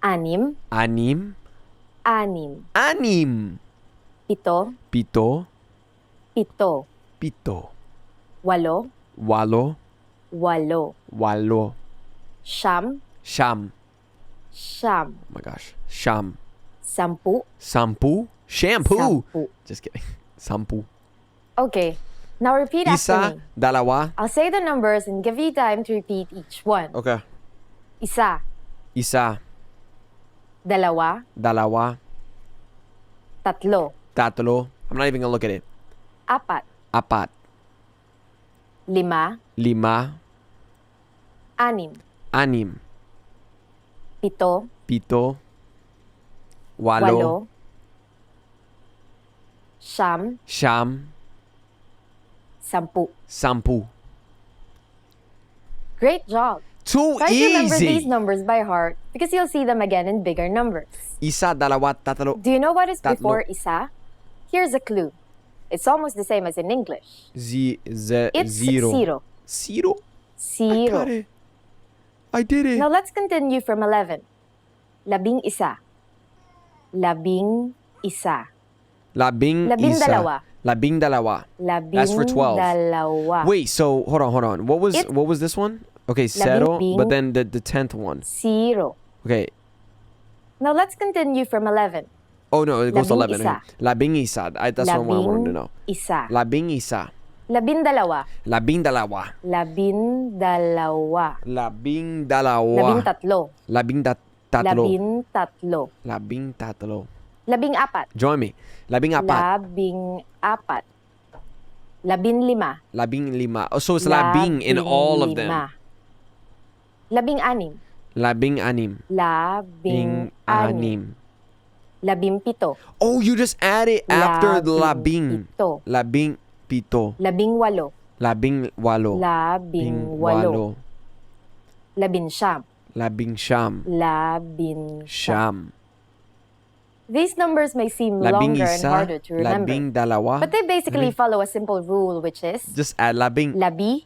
Speaker 2: anim,
Speaker 1: Anim.
Speaker 2: anim,
Speaker 1: Anim.
Speaker 2: pito,
Speaker 1: Pito.
Speaker 2: pito,
Speaker 1: Pito.
Speaker 2: walo,
Speaker 1: Walo.
Speaker 2: walo,
Speaker 1: Walo.
Speaker 2: siyam,
Speaker 1: Sham.
Speaker 2: siyam,
Speaker 1: Oh my gosh. Sham.
Speaker 2: sampu,
Speaker 1: Sampu. Shampoo.
Speaker 2: sampu.
Speaker 1: Just kidding. Sampu.
Speaker 2: Okay, now repeat after
Speaker 1: Isa.
Speaker 2: me.
Speaker 1: Dalawa.
Speaker 2: I'll say the numbers and give you time to repeat each one.
Speaker 1: Okay.
Speaker 2: Isa,
Speaker 1: Isa.
Speaker 2: dalawa,
Speaker 1: Dalawa.
Speaker 2: tatlo,
Speaker 1: Tatlo. I'm not even gonna look at it.
Speaker 2: apat,
Speaker 1: Apat.
Speaker 2: lima,
Speaker 1: Lima.
Speaker 2: anim,
Speaker 1: Anim.
Speaker 2: pito,
Speaker 1: Pito. Walo.
Speaker 2: walo, siyam,
Speaker 1: Sham.
Speaker 2: sampu.
Speaker 1: Sampu.
Speaker 2: Great job.
Speaker 1: Too
Speaker 2: Try to remember these
Speaker 1: easy.
Speaker 2: numbers by heart because you'll see them again in bigger numbers.
Speaker 1: Isa, dalawa, tatlo.
Speaker 2: Do you know what is
Speaker 1: Tatlo.
Speaker 2: before isa? Here's a clue. It's almost the same as in English. It's
Speaker 1: Zero.
Speaker 2: zero.
Speaker 1: Zero? I
Speaker 2: Zero.
Speaker 1: got it. I did it.
Speaker 2: Now let's continue from 11. Labing isa. Labing isa.
Speaker 1: Labing
Speaker 2: Labing
Speaker 1: isa.
Speaker 2: dalawa.
Speaker 1: Labing dalawa.
Speaker 2: Labing
Speaker 1: That's for 12.
Speaker 2: dalawa.
Speaker 1: Wait, so hold on. What was this one? Okay, zero,
Speaker 2: Labing
Speaker 1: but then the 10th one.
Speaker 2: Zero.
Speaker 1: Okay.
Speaker 2: Now let's continue from 11.
Speaker 1: Oh no, it goes to
Speaker 2: Labing
Speaker 1: 11.
Speaker 2: isa.
Speaker 1: Okay. Labing isa. That's what I wanted to know.
Speaker 2: Isa.
Speaker 1: Labing isa.
Speaker 2: Labing dalawa.
Speaker 1: Labing dalawa.
Speaker 2: Labing dalawa.
Speaker 1: Labing
Speaker 2: Labing
Speaker 1: dalawa.
Speaker 2: tatlo.
Speaker 1: Tatlo.
Speaker 2: Labing tatlo.
Speaker 1: Labing tatlo.
Speaker 2: Labing apat.
Speaker 1: Join me. Labing apat.
Speaker 2: Labing apat. Labing lima.
Speaker 1: Labing lima. Oh, so it's labing in all of them.
Speaker 2: lima. Labing anim.
Speaker 1: Labing anim.
Speaker 2: Labing anim. Labing pito.
Speaker 1: Oh, you just add it after the labing.
Speaker 2: Pito.
Speaker 1: Labing pito.
Speaker 2: Labing walo.
Speaker 1: Labing walo.
Speaker 2: Labing walo. Labing siyam.
Speaker 1: Labing siyam.
Speaker 2: Labing
Speaker 1: Siyam.
Speaker 2: These numbers may seem
Speaker 1: Labing
Speaker 2: longer and
Speaker 1: isa.
Speaker 2: harder to remember.
Speaker 1: Labing dalawa.
Speaker 2: But they basically follow a simple rule, which is
Speaker 1: Just add labing.
Speaker 2: labi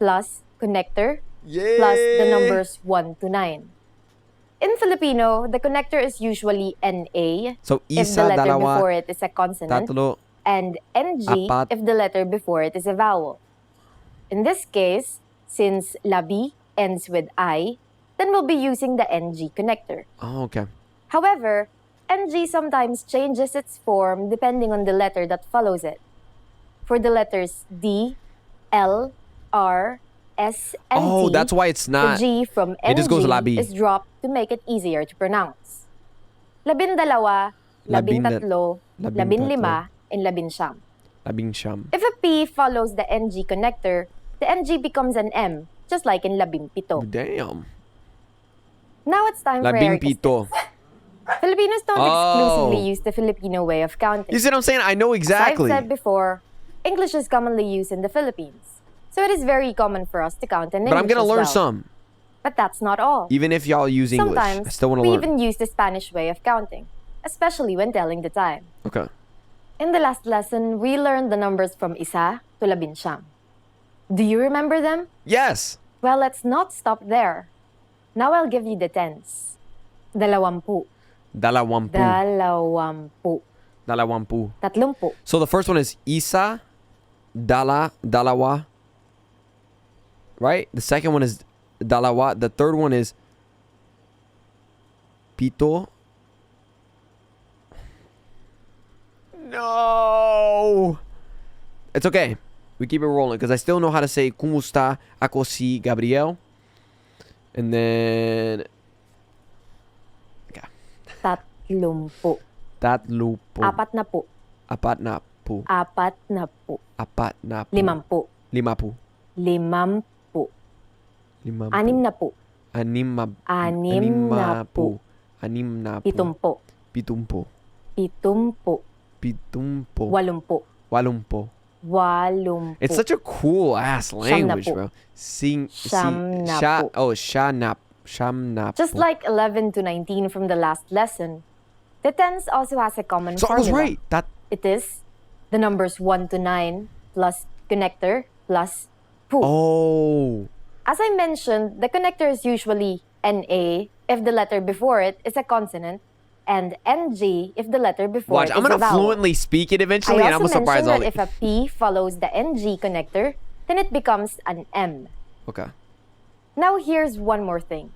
Speaker 2: plus connector
Speaker 1: Yay!
Speaker 2: plus the numbers 1 to 9. In Filipino, the connector is usually NA
Speaker 1: So,
Speaker 2: if
Speaker 1: isa,
Speaker 2: the letter
Speaker 1: dalawa,
Speaker 2: before it is a consonant,
Speaker 1: tatlo.
Speaker 2: and NG
Speaker 1: apat.
Speaker 2: if the letter before it is a vowel. In this case, since labi ends with I, then we'll be using the NG connector.
Speaker 1: Oh, okay.
Speaker 2: However, NG sometimes changes its form depending on the letter that follows it. For the letters D, L, R, S, and
Speaker 1: Oh,
Speaker 2: T,
Speaker 1: that's why it's
Speaker 2: the
Speaker 1: not.
Speaker 2: G from
Speaker 1: it just goes
Speaker 2: NG
Speaker 1: labi.
Speaker 2: is dropped to make it easier to pronounce. Labindalawa, labintatlo, labinlima, and labinsyam.
Speaker 1: Labing siyam.
Speaker 2: If a P follows the NG connector, the NG becomes an M, just like in labimpito.
Speaker 1: Damn.
Speaker 2: Now it's time for
Speaker 1: Labing
Speaker 2: Erica's
Speaker 1: pito.
Speaker 2: Filipinos don't
Speaker 1: Oh.
Speaker 2: exclusively use the Filipino way of counting.
Speaker 1: You see what I'm saying? I know exactly.
Speaker 2: As I've said before, English is commonly used in the Philippines. So it is very common for us to count in English
Speaker 1: But I'm gonna
Speaker 2: as
Speaker 1: learn
Speaker 2: well.
Speaker 1: some.
Speaker 2: But that's not all.
Speaker 1: Even if y'all use English, I
Speaker 2: Sometimes,
Speaker 1: still want to
Speaker 2: we
Speaker 1: learn.
Speaker 2: even use the Spanish way of counting, especially when telling the time.
Speaker 1: Okay.
Speaker 2: In the last lesson, we learned the numbers from isa to labinsyam. Do you remember them?
Speaker 1: Yes.
Speaker 2: Well, let's not stop there. Now I'll give you the tens. Dalawampu.
Speaker 1: Dalawampu.
Speaker 2: Dalawampu.
Speaker 1: Dalawampu.
Speaker 2: Tatlumpu.
Speaker 1: So the first one is isa, dalawa. Right? The second one is dalawa. The third one is pito. No. It's okay. We keep it rolling because I still know how to say kumusta ako si Gabriel. And then
Speaker 2: Tatlumpu.
Speaker 1: tatlupo.
Speaker 2: Apat na po.
Speaker 1: Apat na po.
Speaker 2: Apat na po.
Speaker 1: Apat na po.
Speaker 2: Limampu.
Speaker 1: Limapu.
Speaker 2: Limampu.
Speaker 1: Limampu.
Speaker 2: Anim na po.
Speaker 1: Anim na po. Anim na po.
Speaker 2: Pitumpu.
Speaker 1: Pitumpo.
Speaker 2: Pitumpu.
Speaker 1: Pitumpo.
Speaker 2: Walumpu.
Speaker 1: Walumpo.
Speaker 2: Walumpu.
Speaker 1: It's such a cool ass language,
Speaker 2: po.
Speaker 1: bro. Sing.
Speaker 2: Siyam na
Speaker 1: Sha.
Speaker 2: po.
Speaker 1: Oh, shanap. Shamnap.
Speaker 2: Just like 11 to 19 from the last lesson, the tens also has a common
Speaker 1: So I was
Speaker 2: formula.
Speaker 1: right. That.
Speaker 2: It is the numbers 1 to 9 plus connector plus pu.
Speaker 1: Oh.
Speaker 2: As I mentioned, the connector is usually NA if the letter before it is a consonant, and NG if the letter before
Speaker 1: Watch.
Speaker 2: it
Speaker 1: I'm
Speaker 2: is a
Speaker 1: gonna
Speaker 2: vowel.
Speaker 1: fluently speak it eventually,
Speaker 2: I
Speaker 1: and I'm
Speaker 2: also
Speaker 1: gonna surprise
Speaker 2: mentioned
Speaker 1: all.
Speaker 2: that if a P follows the NG connector, then it becomes an M.
Speaker 1: Okay.
Speaker 2: Now here's one more thing.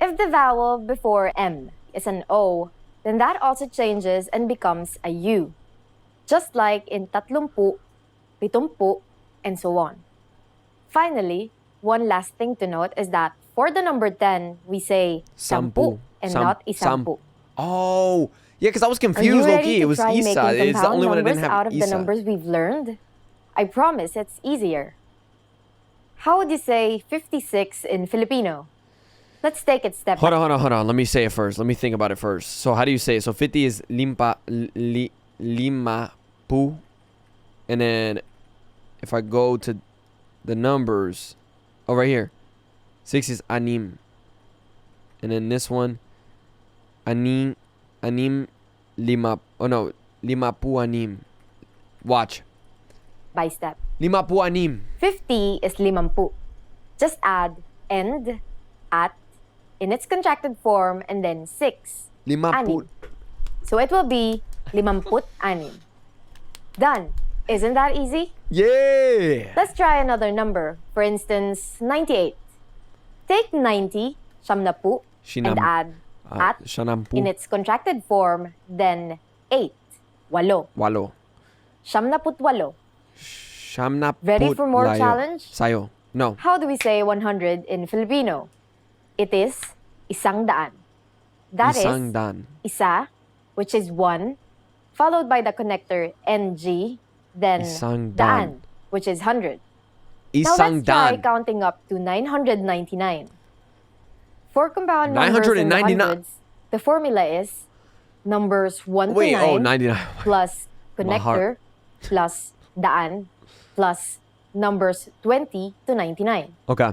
Speaker 2: If the vowel before M is an O, then that also changes and becomes a U. Just like in tatlumpu, pitumpu, and so on. Finally, one last thing to note is that for the number 10, we say sampu and not isampu.
Speaker 1: Oh. Yeah, because I was
Speaker 2: Are you
Speaker 1: confused,
Speaker 2: ready
Speaker 1: Loki.
Speaker 2: to
Speaker 1: It was
Speaker 2: try
Speaker 1: Isa.
Speaker 2: making
Speaker 1: It's the
Speaker 2: compound
Speaker 1: only one that
Speaker 2: numbers
Speaker 1: didn't
Speaker 2: out
Speaker 1: have
Speaker 2: of the
Speaker 1: Isa.
Speaker 2: numbers we've learned? I promise it's easier. How would you say 56 in Filipino? Let's take it step by
Speaker 1: Hold on. Let me say it first. Let me think about it first. So how do you say it? So 50 is lima pu. And then if I go to the numbers, oh, right here. 6 is anim. And then this one, anim lima. Oh no, 56. Watch.
Speaker 2: By step.
Speaker 1: 56.
Speaker 2: 50 is 50. Just add and, at, in its contracted form, and then 6.
Speaker 1: 50.
Speaker 2: Anim. So it will be 56. Done. Isn't that easy?
Speaker 1: Yeah.
Speaker 2: Let's try another number. For instance, 98. Take 90, siyamnapu, and add at
Speaker 1: Shanampu.
Speaker 2: in its contracted form, then 8. Walo.
Speaker 1: Walo.
Speaker 2: Siyamnaput walo.
Speaker 1: Shamnaput
Speaker 2: Ready for more
Speaker 1: layo.
Speaker 2: challenge?
Speaker 1: Sayo. No.
Speaker 2: How do we say 100 in Filipino? It is isang daan. That is
Speaker 1: Isang dan.
Speaker 2: isa, which is 1, followed by the connector NG, then
Speaker 1: Isang
Speaker 2: daan, which is 100. Now
Speaker 1: Isang
Speaker 2: let's try
Speaker 1: dan.
Speaker 2: counting up to 999. For compound numbers in the
Speaker 1: 999.
Speaker 2: hundreds, the formula is numbers 1
Speaker 1: Wait,
Speaker 2: to 9
Speaker 1: 99.
Speaker 2: plus
Speaker 1: My heart.
Speaker 2: connector plus daan plus numbers 20 to 99.
Speaker 1: Okay.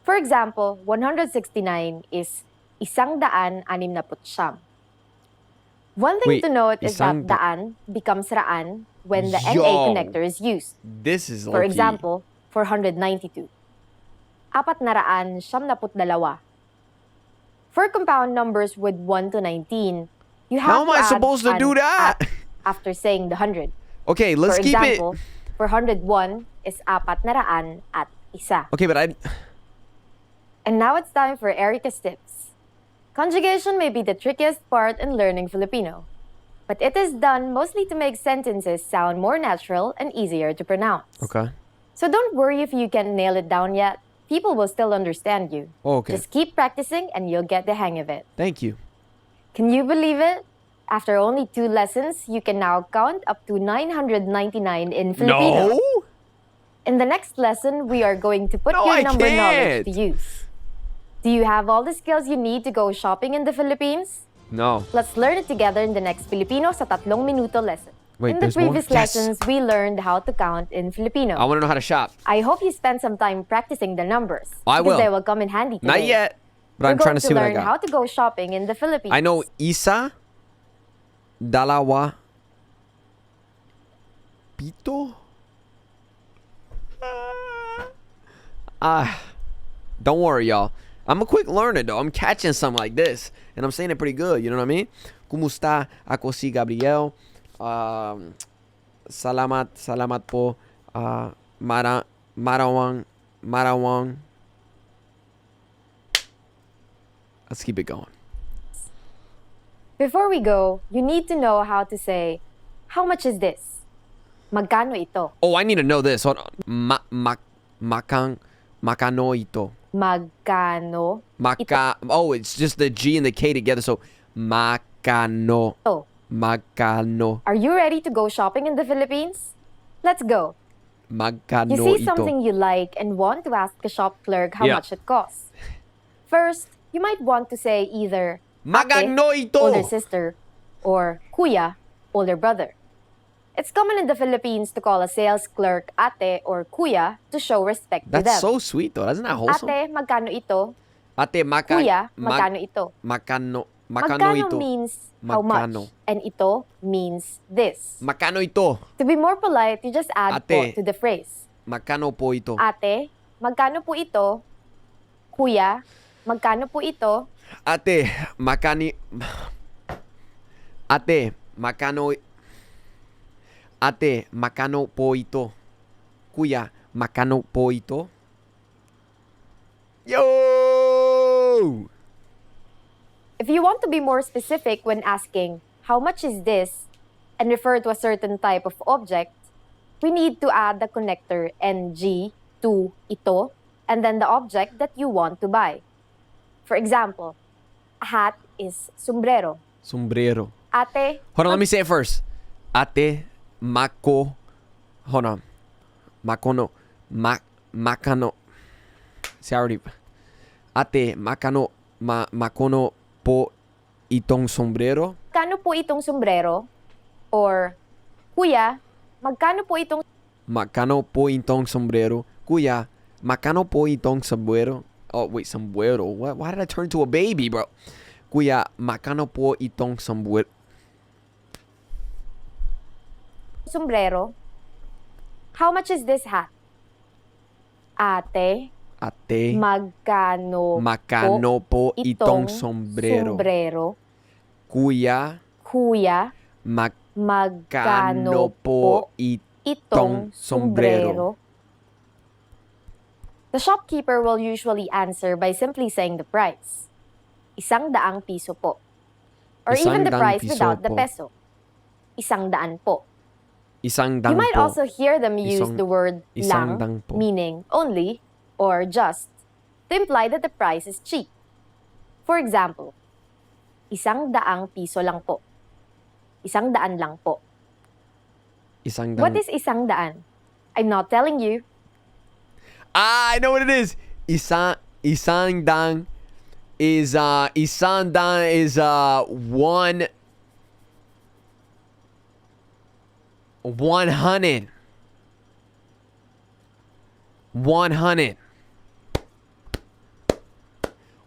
Speaker 2: For example, 169 is isang daan anim na putsyam. One thing
Speaker 1: Wait,
Speaker 2: to note is that
Speaker 1: isang
Speaker 2: daan becomes raan when the
Speaker 1: Yo.
Speaker 2: NA connector is used.
Speaker 1: This is
Speaker 2: For
Speaker 1: low-key.
Speaker 2: example, 492. Apat na raan, siyam na putdalawa. For compound numbers with 1 to 19, you have
Speaker 1: How am
Speaker 2: to
Speaker 1: I
Speaker 2: add
Speaker 1: supposed to
Speaker 2: an
Speaker 1: do that?
Speaker 2: at after saying the 100.
Speaker 1: Okay, let's
Speaker 2: For
Speaker 1: keep
Speaker 2: example,
Speaker 1: it.
Speaker 2: 401 is apat na raan at isa.
Speaker 1: Okay, but I.
Speaker 2: And now it's time for Erica's tips. Conjugation may be the trickiest part in learning Filipino, but it is done mostly to make sentences sound more natural and easier to pronounce.
Speaker 1: Okay.
Speaker 2: So don't worry if you can't nail it down yet. People will still understand you.
Speaker 1: Okay.
Speaker 2: Just keep practicing and you'll get the hang of it.
Speaker 1: Thank you.
Speaker 2: Can you believe it? After only 2 lessons, you can now count up to 999 in Filipino.
Speaker 1: No.
Speaker 2: In the next lesson, we are going to put
Speaker 1: No,
Speaker 2: your
Speaker 1: I
Speaker 2: number knowledge to
Speaker 1: can't.
Speaker 2: use. Do you have all the skills you need to go shopping in the Philippines?
Speaker 1: No.
Speaker 2: Let's learn it together in the next Filipino sa 3 minuto lesson.
Speaker 1: Wait,
Speaker 2: in the
Speaker 1: there's more?
Speaker 2: previous
Speaker 1: Yes.
Speaker 2: lessons, we learned how to count in Filipino.
Speaker 1: I want to know how to shop.
Speaker 2: I hope you spend some time practicing the numbers.
Speaker 1: I
Speaker 2: because
Speaker 1: will.
Speaker 2: they will come in handy today.
Speaker 1: Not yet, but
Speaker 2: We're
Speaker 1: I'm trying
Speaker 2: going
Speaker 1: to see what I
Speaker 2: learn how
Speaker 1: got.
Speaker 2: to go shopping in the Philippines.
Speaker 1: I know isa, dalawa, pito. Don't worry, y'all. I'm a quick learner, though. I'm catching something like this, and I'm saying it pretty good. You know what I mean? Kumusta? Ako si Gabriel. Salamat po. Marawang. Let's keep it going.
Speaker 2: Before we go, you need to know how to say, how much is this? Magkano ito?
Speaker 1: Oh, I need to know this. Hold on. Makano ito.
Speaker 2: Magkano
Speaker 1: Oh, it's just the G and the K together. So, makano.
Speaker 2: ito?
Speaker 1: Magkano.
Speaker 2: Are you ready to go shopping in the Philippines? Let's go.
Speaker 1: Magkano
Speaker 2: You see
Speaker 1: ito.
Speaker 2: something you like and want to ask the shop clerk how
Speaker 1: Yeah.
Speaker 2: much it costs. First, you might want to say either
Speaker 1: Magkano
Speaker 2: ate,
Speaker 1: ito?
Speaker 2: older sister, or kuya, older brother. It's common in the Philippines to call a sales clerk ate or kuya to show respect to them.
Speaker 1: That's so sweet, though. Isn't that wholesome?
Speaker 2: Ate, magkano ito?
Speaker 1: Ate,
Speaker 2: Kuya, magkano ito?
Speaker 1: Makano
Speaker 2: Magkano
Speaker 1: ito?
Speaker 2: means how
Speaker 1: Magkano.
Speaker 2: much, and ito means this.
Speaker 1: Makano ito?
Speaker 2: To be more polite, you just add po
Speaker 1: Ate.
Speaker 2: to the phrase.
Speaker 1: Makano po ito?
Speaker 2: Ate, magkano po ito? Kuya, magkano po ito?
Speaker 1: Ate, makani... Ate, makano... Ate, makano po ito? Kuya, makano po ito? Yo!
Speaker 2: If you want to be more specific when asking, how much is this, and refer to a certain type of object, we need to add the connector NG to ito, and then the object that you want to buy. For example, a hat is sombrero.
Speaker 1: Sombrero.
Speaker 2: Ate,
Speaker 1: Hold on, let me say it first. Ate, mako... Hold on. Makono. Makano. See, I already... Ate, makano... Makono po itong sombrero?
Speaker 2: magkano po itong sombrero? Or, kuya, magkano po itong
Speaker 1: Makano po itong sombrero? Kuya, makano po itong sombrero? Oh, wait, sombrero. What? Why did I turn into a baby, bro? Kuya, magkano po itong sombrero?
Speaker 2: Sombrero. How much is this hat? Ate,
Speaker 1: Ate,
Speaker 2: magkano
Speaker 1: po itong
Speaker 2: sombrero?
Speaker 1: Kuya,
Speaker 2: Kuya,
Speaker 1: magkano po itong sombrero?
Speaker 2: The shopkeeper will usually answer by simply saying the price. 100 piso po. Or even the
Speaker 1: 100
Speaker 2: price
Speaker 1: piso
Speaker 2: without the
Speaker 1: po.
Speaker 2: peso. 100 po.
Speaker 1: 100
Speaker 2: You might
Speaker 1: po.
Speaker 2: also hear them use
Speaker 1: Isang-
Speaker 2: the word lang,
Speaker 1: 100 po.
Speaker 2: meaning only, or just, to imply that the price is cheap. For example, 100 piso lang po. 100 lang po.
Speaker 1: 100.
Speaker 2: What is 100? I'm not telling you.
Speaker 1: I know what it is. Isang is 100. 100.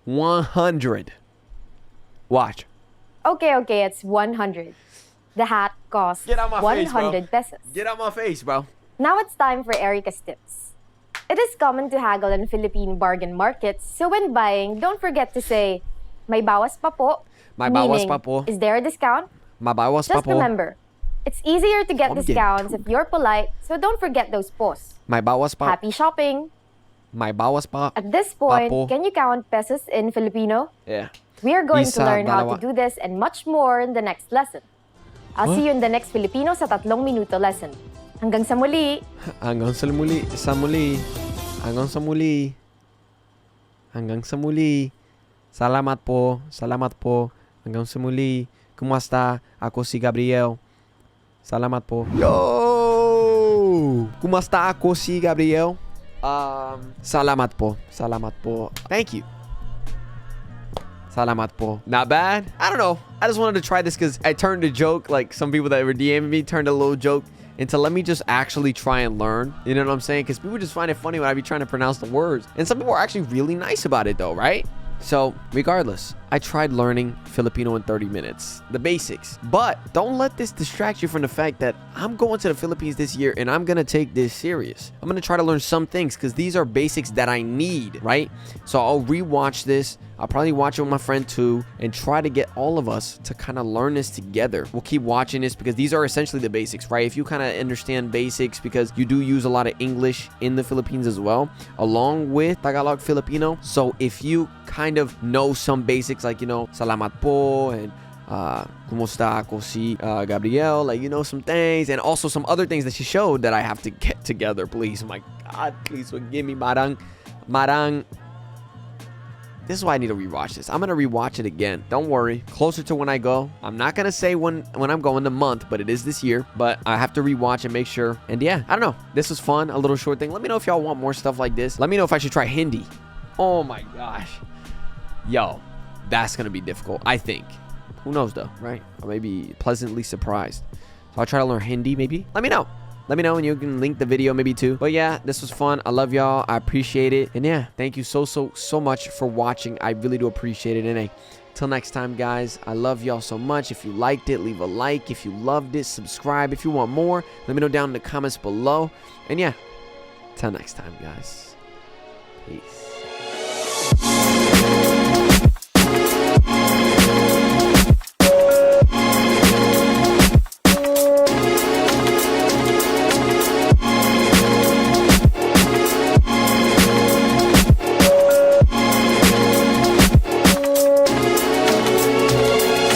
Speaker 1: 100. Watch.
Speaker 2: Okay, it's 100. The hat costs
Speaker 1: Get out my face, bro.
Speaker 2: 100 pesos.
Speaker 1: Get out my face, bro.
Speaker 2: Now it's time for Erica's tips. It is common to haggle in Philippine bargain markets, so when buying, don't forget to say, may bawas pa po.
Speaker 1: May bawas
Speaker 2: meaning,
Speaker 1: pa po.
Speaker 2: is there a discount?
Speaker 1: Mabawas pa
Speaker 2: Just
Speaker 1: po.
Speaker 2: remember, it's easier to get
Speaker 1: I'm getting
Speaker 2: discounts if you're polite, so don't forget those pos.
Speaker 1: May bawas pa.
Speaker 2: Happy shopping!
Speaker 1: May bawas pa.
Speaker 2: At this point,
Speaker 1: Papo.
Speaker 2: can you count pesos in Filipino?
Speaker 1: Yeah.
Speaker 2: We are going
Speaker 1: Isa,
Speaker 2: to learn how
Speaker 1: dalawa.
Speaker 2: to do this and much more in the next lesson. I'll see you in the next Filipino sa 3 minuto lesson. Hanggang sa muli!
Speaker 1: Hanggang sa muli. Hanggang sa muli. Hanggang sa muli. Salamat po. Salamat po. Hanggang sa muli. Kumusta? Ako si Gabriel. Salamat po. Yo! Kumusta? Ako si Gabriel. Salamat po. Salamat po. Thank you. Salamat po. Not bad. I don't know. I just wanted to try this because I turned a joke. Like some people that were DMing me turned a little joke into let me just actually try and learn. You know what I'm saying? Because people just find it funny when I be trying to pronounce the words. And some people are actually really nice about it though, right? So regardless, I tried learning Filipino in 30 minutes, the basics. But don't let this distract you from the fact that I'm going to the Philippines this year and I'm going to take this serious. I'm going to try to learn some things because these are basics that I need, right? So I'll rewatch this. I'll probably watch it with my friend too and try to get all of us to kind of learn this together. We'll keep watching this because these are essentially the basics, right? If you kind of understand basics, because you do use a lot of English in the Philippines as well, along with Tagalog Filipino. So if you kind of know some basics like, you know, salamat po and kumusta ako si Gabriel, like, you know, some things and also some other things that she showed that I have to get together, please. Oh my God, please forgive me, Marang. This is why I need to rewatch this. I'm going to rewatch it again. Don't worry. Closer to when I go. I'm not going to say when I'm going the month, but it is this year. But I have to rewatch and make sure. And yeah, I don't know. This was fun. A little short thing. Let me know if y'all want more stuff like this. Let me know if I should try Hindi. Oh my gosh. Yo, that's going to be difficult, I think. Who knows though, right? I may be pleasantly surprised. So I'll try to learn Hindi maybe. Let me know. Let me know and you can link the video maybe too. But yeah, this was fun. I love y'all. I appreciate it. And yeah, thank you so much for watching. I really do appreciate it. And hey, till next time, guys, I love y'all so much. If you liked it, leave a like. If you loved it, subscribe. If you want more, let me know down in the comments below. And yeah, till next time, guys. Peace.